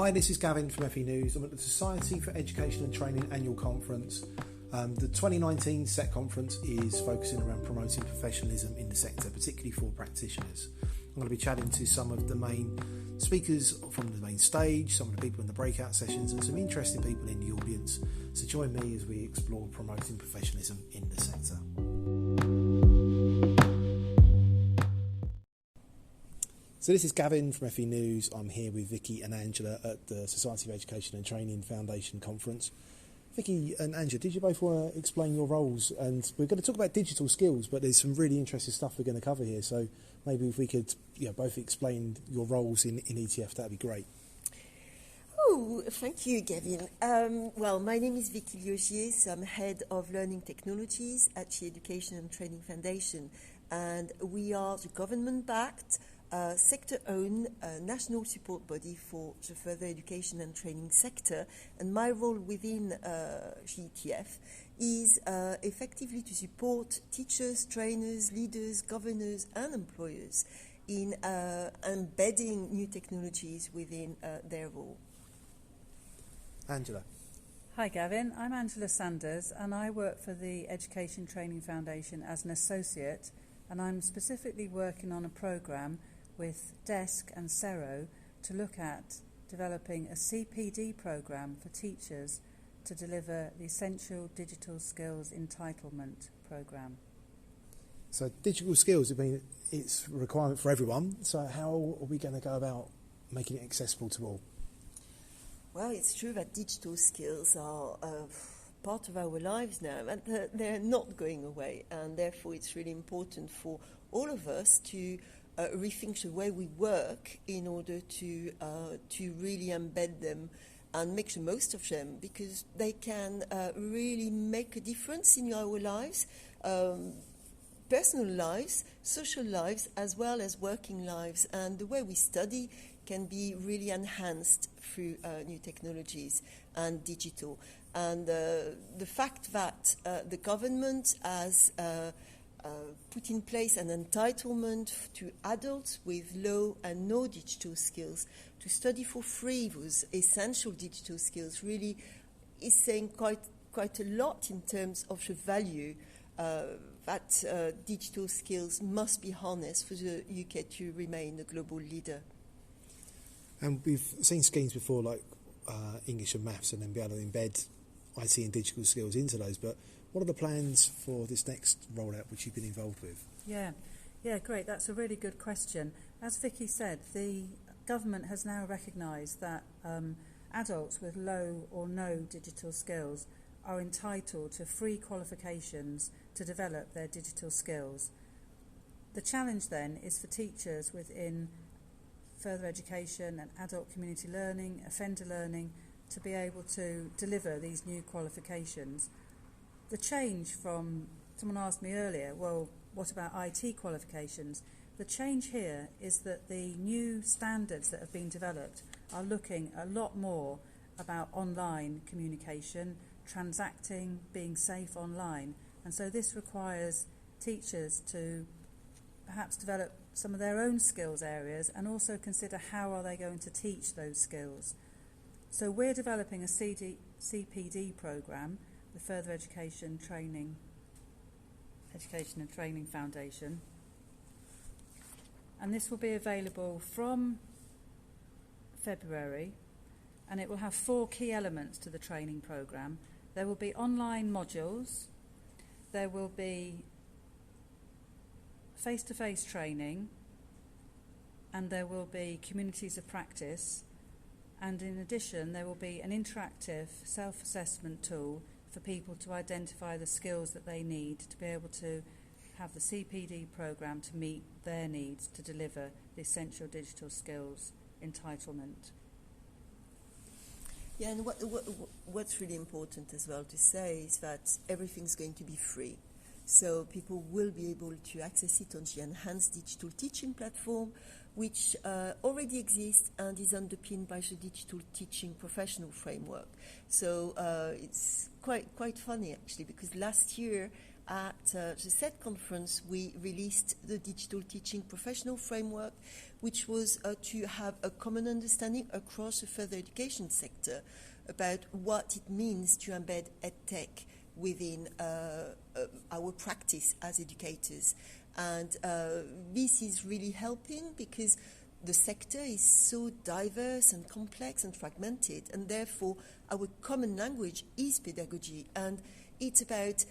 Hi, this is Gavin from FE News. I'm at the Society for Education and Training annual conference. The 2019 SET conference is focusing around promoting professionalism in the sector, particularly for practitioners. I'm going to be chatting to some of the main speakers from the main stage, some of the people in the breakout sessions, and some interesting people in the audience. So join me as we explore promoting professionalism in the sector. So this is Gavin from FE News. I'm here with Vikki and Angela at the Society of Education and Training Foundation Conference. Vikki and Angela, did you both want to explain your roles? And we're going to talk about digital skills, but there's some really interesting stuff we're going to cover here. So maybe if we could both explain your roles in ETF, that'd be great. Oh, thank you, Gavin. Well, my name is Vikki Liogier, so I'm Head of Learning Technologies at the Education and Training Foundation. And we are the government-backed, sector-owned national support body for the further education and training sector. And my role within GETF is effectively to support teachers, trainers, leaders, governors and employers in embedding new technologies within their role. Angela. Hi Gavin, I'm Angela Sanders and I work for the Education Training Foundation as an associate, and I'm specifically working on a programme with DESC and CERO to look at developing a CPD programme for teachers to deliver the Essential Digital Skills Entitlement programme. So digital skills, I mean, it's a requirement for everyone. So how are we going to go about making it accessible to all? Well, it's true that digital skills are part of our lives now, and they're not going away, and therefore it's really important for all of us to rethink the way we work in order to really embed them and make the most of them, because they can really make a difference in our lives, personal lives, social lives, as well as working lives. And the way we study can be really enhanced through new technologies and digital. And the fact that the government has put in place an entitlement to adults with low and no digital skills to study for free those essential digital skills really is saying quite a lot in terms of the value that digital skills must be harnessed for the UK to remain a global leader. And we've seen schemes before like English and maths, and then be able to embed IT and digital skills into those, but what are the plans for this next rollout which you've been involved with? Yeah, great. That's a really good question. As Vikki said, the government has now recognised that adults with low or no digital skills are entitled to free qualifications to develop their digital skills. The challenge then is for teachers within further education and adult community learning, offender learning, to be able to deliver these new qualifications. The change from, someone asked me earlier, well, what about IT qualifications? The change here is that the new standards that have been developed are looking a lot more about online communication, transacting, being safe online. And so this requires teachers to perhaps develop some of their own skills areas and also consider how are they going to teach those skills. So we're developing a CPD programme, the Further Education and Training Foundation. And this will be available from February, and it will have 4 key elements to the training programme. There will be online modules, there will be face-to-face training, and there will be communities of practice, and in addition there will be an interactive self-assessment tool for people to identify the skills that they need to be able to have the CPD programme to meet their needs to deliver the Essential Digital Skills Entitlement. Yeah, and what's really important as well to say is that everything's going to be free. So people will be able to access it on the enhanced digital teaching platform, which already exists and is underpinned by the digital teaching professional framework. So it's quite funny actually, because last year at the SET conference, we released the Digital Teaching Professional Framework, which was to have a common understanding across the further education sector about what it means to embed EdTech within our practice as educators. And this is really helping because the sector is so diverse and complex and fragmented, and therefore our common language is pedagogy, and it's about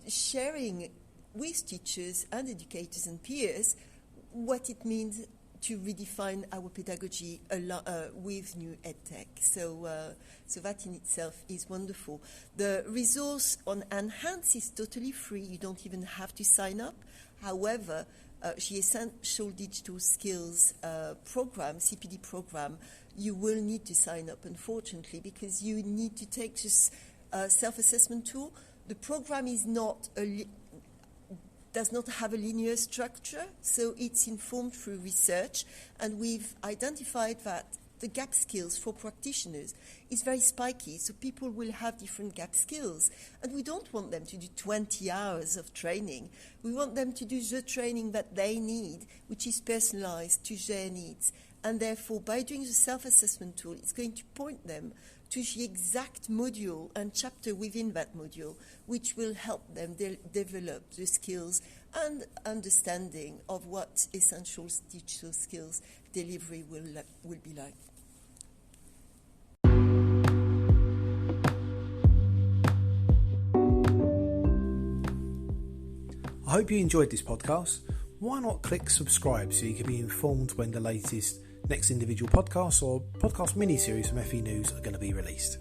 sharing with teachers and educators and peers what it means to redefine our pedagogy with new EdTech. So that in itself is wonderful. The resource on Enhance is totally free. You don't even have to sign up. However, the Essential Digital Skills program, CPD program, you will need to sign up, unfortunately, because you need to take this self-assessment tool. The program is does not have a linear structure, so it's informed through research, and we've identified that the gap skills for practitioners is very spiky, so people will have different gap skills, and we don't want them to do 20 hours of training. We want them to do the training that they need, which is personalized to their needs, and therefore by doing the self-assessment tool, it's going to point them to the exact module and chapter within that module, which will help them develop the skills and understanding of what essential digital skills delivery will be like. I hope you enjoyed this podcast. Why not click subscribe so you can be informed when the latest next individual podcasts or podcast mini-series from FE News are going to be released.